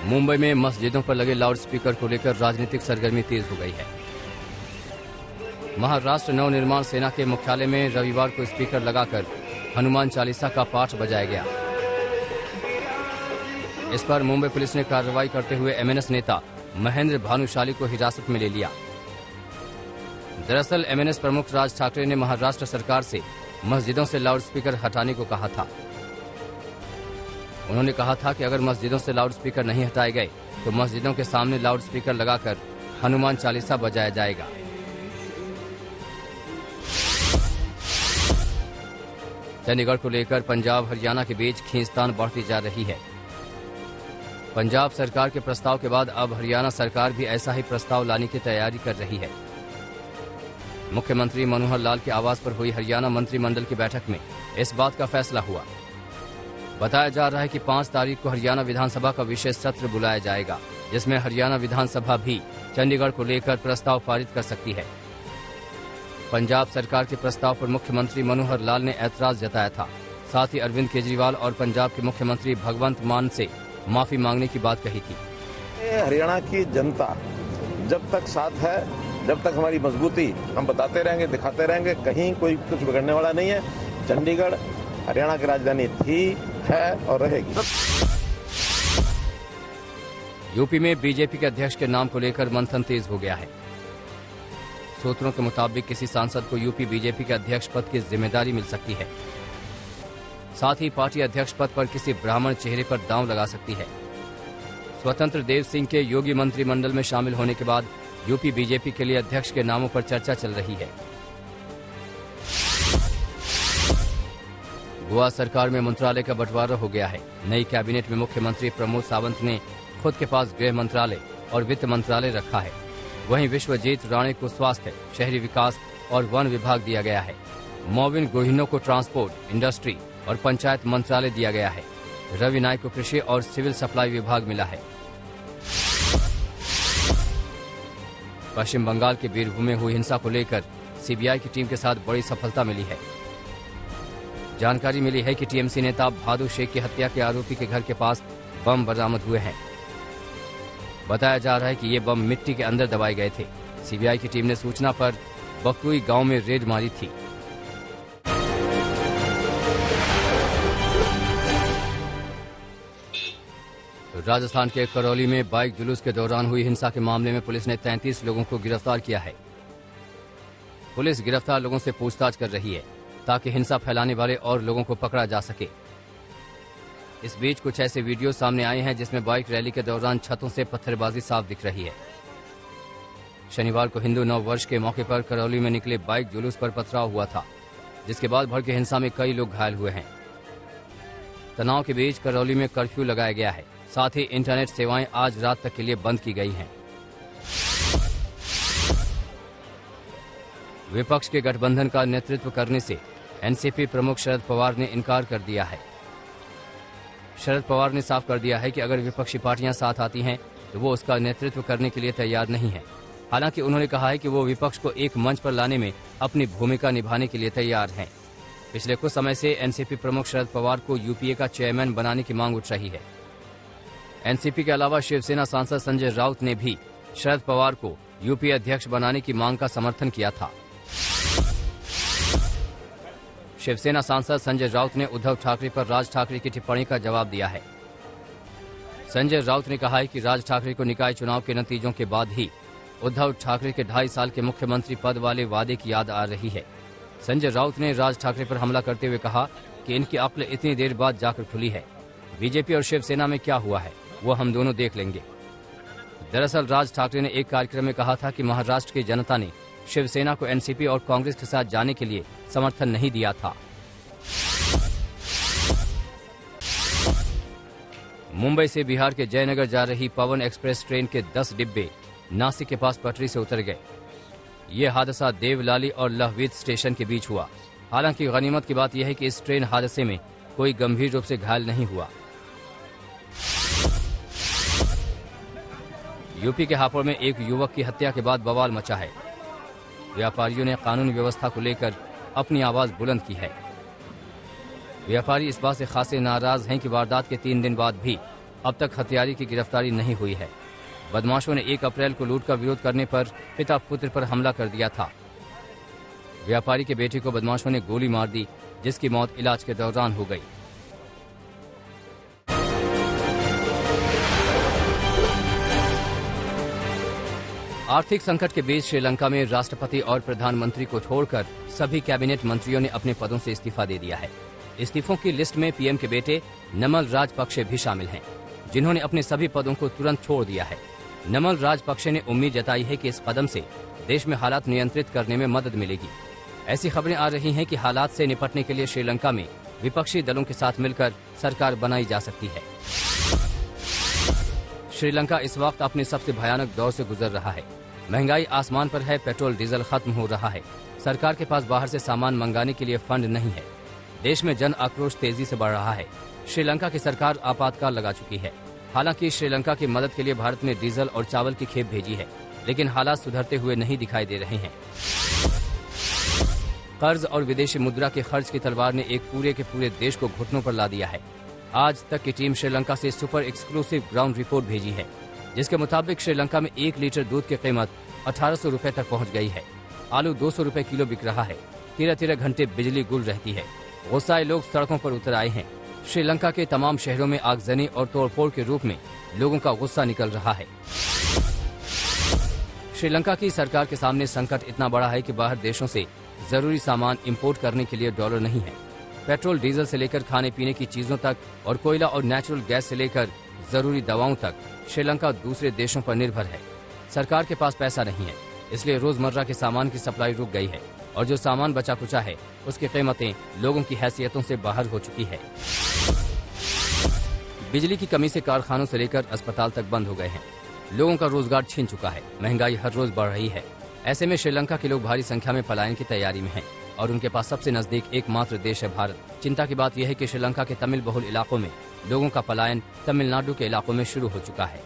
मुंबई में मस्जिदों पर लगे लाउडस्पीकर को लेकर राजनीतिक सरगर्मी तेज हो गई है। महाराष्ट्र नवनिर्माण सेना के मुख्यालय में रविवार को स्पीकर लगाकर हनुमान चालीसा का पाठ बजाया गया। इस पर मुंबई पुलिस ने कार्रवाई करते हुए एमएनएस नेता महेंद्र भानुशाली को हिरासत में ले लिया। दरअसल एमएनएस प्रमुख राज ठाकरे ने महाराष्ट्र सरकार से मस्जिदों से लाउडस्पीकर हटाने को कहा था। उन्होंने कहा था कि अगर मस्जिदों से लाउडस्पीकर नहीं हटाए गए तो मस्जिदों के सामने लाउडस्पीकर लगाकर हनुमान चालीसा बजाया जाएगा। चंडीगढ़ को लेकर पंजाब हरियाणा के बीच खींचतान बढ़ती जा रही है। पंजाब सरकार के प्रस्ताव के बाद अब हरियाणा सरकार भी ऐसा ही प्रस्ताव लाने की तैयारी कर रही है। मुख्यमंत्री मनोहर लाल के आवास पर हुई हरियाणा मंत्रिमंडल की बैठक में इस बात का फैसला हुआ। बताया जा रहा है कि 5 तारीख को हरियाणा विधानसभा का विशेष सत्र बुलाया जाएगा, जिसमें हरियाणा विधानसभा भी चंडीगढ़ को लेकर प्रस्ताव पारित कर सकती है। पंजाब सरकार के प्रस्ताव पर मुख्यमंत्री मनोहर लाल ने ऐतराज जताया था। साथ ही अरविंद केजरीवाल और पंजाब के मुख्यमंत्री भगवंत मान से माफी मांगने की बात कही थी। हरियाणा की जनता जब तक साथ है, जब तक हमारी मजबूती हम बताते रहेंगे, दिखाते रहेंगे, कहीं कोई कुछ बिगड़ने वाला नहीं है। चंडीगढ़ हरियाणा की राजधानी थी, है और रहेगी। यूपी में बीजेपी के अध्यक्ष के नाम को लेकर मंथन तेज हो गया है। सूत्रों के मुताबिक किसी सांसद को यूपी बीजेपी के अध्यक्ष पद की जिम्मेदारी मिल सकती है। साथ ही पार्टी अध्यक्ष पद पर किसी ब्राह्मण चेहरे पर दांव लगा सकती है। स्वतंत्र देव सिंह के योगी मंत्रिमंडल में शामिल होने के बाद यूपी बीजेपी के लिए अध्यक्ष के नामों पर चर्चा चल रही है। गोवा सरकार में मंत्रालय का बंटवारा हो गया है। नई कैबिनेट में मुख्यमंत्री प्रमोद सावंत ने खुद के पास गृह मंत्रालय और वित्त मंत्रालय रखा है। वहीं विश्वजीत राणे को स्वास्थ्य, शहरी विकास और वन विभाग दिया गया है। मोविन गोहिनों को ट्रांसपोर्ट, इंडस्ट्री और पंचायत मंत्रालय दिया गया है। रवि नायक को कृषि और सिविल सप्लाई विभाग मिला है। पश्चिम बंगाल के बीरभूम में हुई हिंसा को लेकर सीबीआई की टीम के साथ बड़ी सफलता मिली है। जानकारी मिली है कि टीएमसी नेता भादु शेख की हत्या के आरोपी के घर के पास बम बरामद हुए हैं। बताया जा रहा है कि ये बम मिट्टी के अंदर दबाए गए थे। सीबीआई की टीम ने सूचना पर बकुई गांव में रेड मारी थी। राजस्थान के करौली में बाइक जुलूस के दौरान हुई हिंसा के मामले में पुलिस ने 33 लोगों को गिरफ्तार किया है। पुलिस गिरफ्तार लोगों से पूछताछ कर रही है ताकि हिंसा फैलाने वाले और लोगों को पकड़ा जा सके। इस बीच कुछ ऐसे वीडियो सामने आए हैं जिसमें बाइक रैली के दौरान छतों से पत्थरबाजी साफ दिख रही है। शनिवार को हिंदू नव वर्ष के मौके पर करौली में निकले बाइक जुलूस पर पथराव हुआ था, जिसके बाद भड़के हिंसा में कई लोग घायल हुए हैं। तनाव के बीच करौली में कर्फ्यू लगाया गया है। साथ ही इंटरनेट सेवाएं आज रात तक के लिए बंद की गई हैं। विपक्ष के गठबंधन का नेतृत्व करने से एनसीपी प्रमुख शरद पवार ने इनकार कर दिया है। शरद पवार ने साफ कर दिया है कि अगर विपक्षी पार्टियां साथ आती हैं तो वो उसका नेतृत्व करने के लिए तैयार नहीं है। हालांकि उन्होंने कहा है कि वो विपक्ष को एक मंच पर लाने में अपनी भूमिका निभाने के लिए तैयार हैं। पिछले कुछ समय से एनसीपी प्रमुख शरद पवार को यूपीए का चेयरमैन बनाने की मांग उठ रही है। एनसीपी के अलावा शिवसेना सांसद संजय राउत ने भी शरद पवार को यूपीए अध्यक्ष बनाने की मांग का समर्थन किया था। शिवसेना सांसद संजय राउत ने उद्धव ठाकरे पर राज ठाकरे की टिप्पणी का जवाब दिया है। संजय राउत ने कहा है कि राज ठाकरे को निकाय चुनाव के नतीजों के बाद ही उद्धव ठाकरे के 2.5 साल के मुख्यमंत्री पद वाले वादे की याद आ रही है। संजय राउत ने राज ठाकरे पर हमला करते हुए कहा कि इनकी अक्ल इतनी देर बाद जाकर खुली है। बीजेपी और शिवसेना में क्या हुआ है वो हम दोनों देख लेंगे। दरअसल राज ठाकरे ने एक कार्यक्रम में कहा था कि महाराष्ट्र की जनता ने शिवसेना को एनसीपी और कांग्रेस के साथ जाने के लिए समर्थन नहीं दिया था। मुंबई से बिहार के जयनगर जा रही पवन एक्सप्रेस ट्रेन के 10 डिब्बे नासिक के पास पटरी से उतर गए। ये हादसा देवलाली और लहवीत स्टेशन के बीच हुआ। हालांकि गनीमत की बात यह है कि इस ट्रेन हादसे में कोई गंभीर रूप से घायल नहीं हुआ। यूपी के हापुड़ में एक युवक की हत्या के बाद बवाल मचा है। व्यापारियों ने कानून व्यवस्था को लेकर अपनी आवाज बुलंद की है। व्यापारी इस बात से खासे नाराज हैं कि वारदात के 3 दिन बाद भी अब तक हत्यारे की गिरफ्तारी नहीं हुई है। बदमाशों ने 1 अप्रैल को लूट का विरोध करने पर पिता पुत्र पर हमला कर दिया था। व्यापारी के बेटे को बदमाशों ने गोली मार दी, जिसकी मौत इलाज के दौरान हो गई। आर्थिक संकट के बीच श्रीलंका में राष्ट्रपति और प्रधानमंत्री को छोड़कर सभी कैबिनेट मंत्रियों ने अपने पदों से इस्तीफा दे दिया है। इस्तीफों की लिस्ट में पीएम के बेटे नमल राजपक्षे भी शामिल हैं, जिन्होंने अपने सभी पदों को तुरंत छोड़ दिया है। नमल राजपक्षे ने उम्मीद जताई है कि इस कदम से देश में हालात नियंत्रित करने में मदद मिलेगी। ऐसी खबरें आ रही हैं कि हालात से निपटने के लिए श्रीलंका में विपक्षी दलों के साथ मिलकर सरकार बनाई जा सकती है। श्रीलंका इस वक्त अपने सबसे भयानक दौर से गुजर रहा है। महंगाई आसमान पर है, पेट्रोल डीजल खत्म हो रहा है। सरकार के पास बाहर से सामान मंगाने के लिए फंड नहीं है। देश में जन आक्रोश तेजी से बढ़ रहा है। श्रीलंका की सरकार आपातकाल लगा चुकी है। हालांकि श्रीलंका की मदद के लिए भारत ने डीजल और चावल की खेप भेजी है, लेकिन हालात सुधरते हुए नहीं दिखाई दे रहे हैं। कर्ज और विदेशी मुद्रा के खर्च की तलवार ने एक पूरे के पूरे देश को घुटनों पर ला दिया है। आज तक की टीम श्रीलंका से सुपर एक्सक्लूसिव ग्राउंड रिपोर्ट भेजी है, जिसके मुताबिक श्रीलंका में 1 लीटर दूध की कीमत 1800 रुपए तक पहुंच गई है। आलू 200 रुपए किलो बिक रहा है। 13 घंटे बिजली गुल रहती है। गुस्साए लोग सड़कों पर उतर आए हैं। श्रीलंका के तमाम शहरों में आगजनी और तोड़फोड़ के रूप में लोगों का गुस्सा निकल रहा है। श्रीलंका की सरकार के सामने संकट इतना बड़ा है कि बाहर देशों से जरूरी सामान इंपोर्ट करने के लिए डॉलर नहीं है। पेट्रोल डीजल से लेकर खाने पीने की चीजों तक और कोयला और नेचुरल गैस से लेकर जरूरी दवाओं तक श्रीलंका दूसरे देशों पर निर्भर है। सरकार के पास पैसा नहीं है, इसलिए रोजमर्रा के सामान की सप्लाई रुक गई है और जो सामान बचा कुचा है उसकी कीमतें लोगों की हैसियतों से बाहर हो चुकी है। बिजली की कमी से कारखानों से लेकर अस्पताल तक बंद हो गए हैं। लोगों का रोजगार छिन चुका है। महंगाई हर रोज बढ़ रही है। ऐसे में श्रीलंका के लोग भारी संख्या में पलायन की तैयारी में हैं और उनके पास सबसे नजदीक एकमात्र देश है भारत। चिंता की बात यह है कि श्रीलंका के तमिल बहुल इलाकों में लोगों का पलायन तमिलनाडु के इलाकों में शुरू हो चुका है।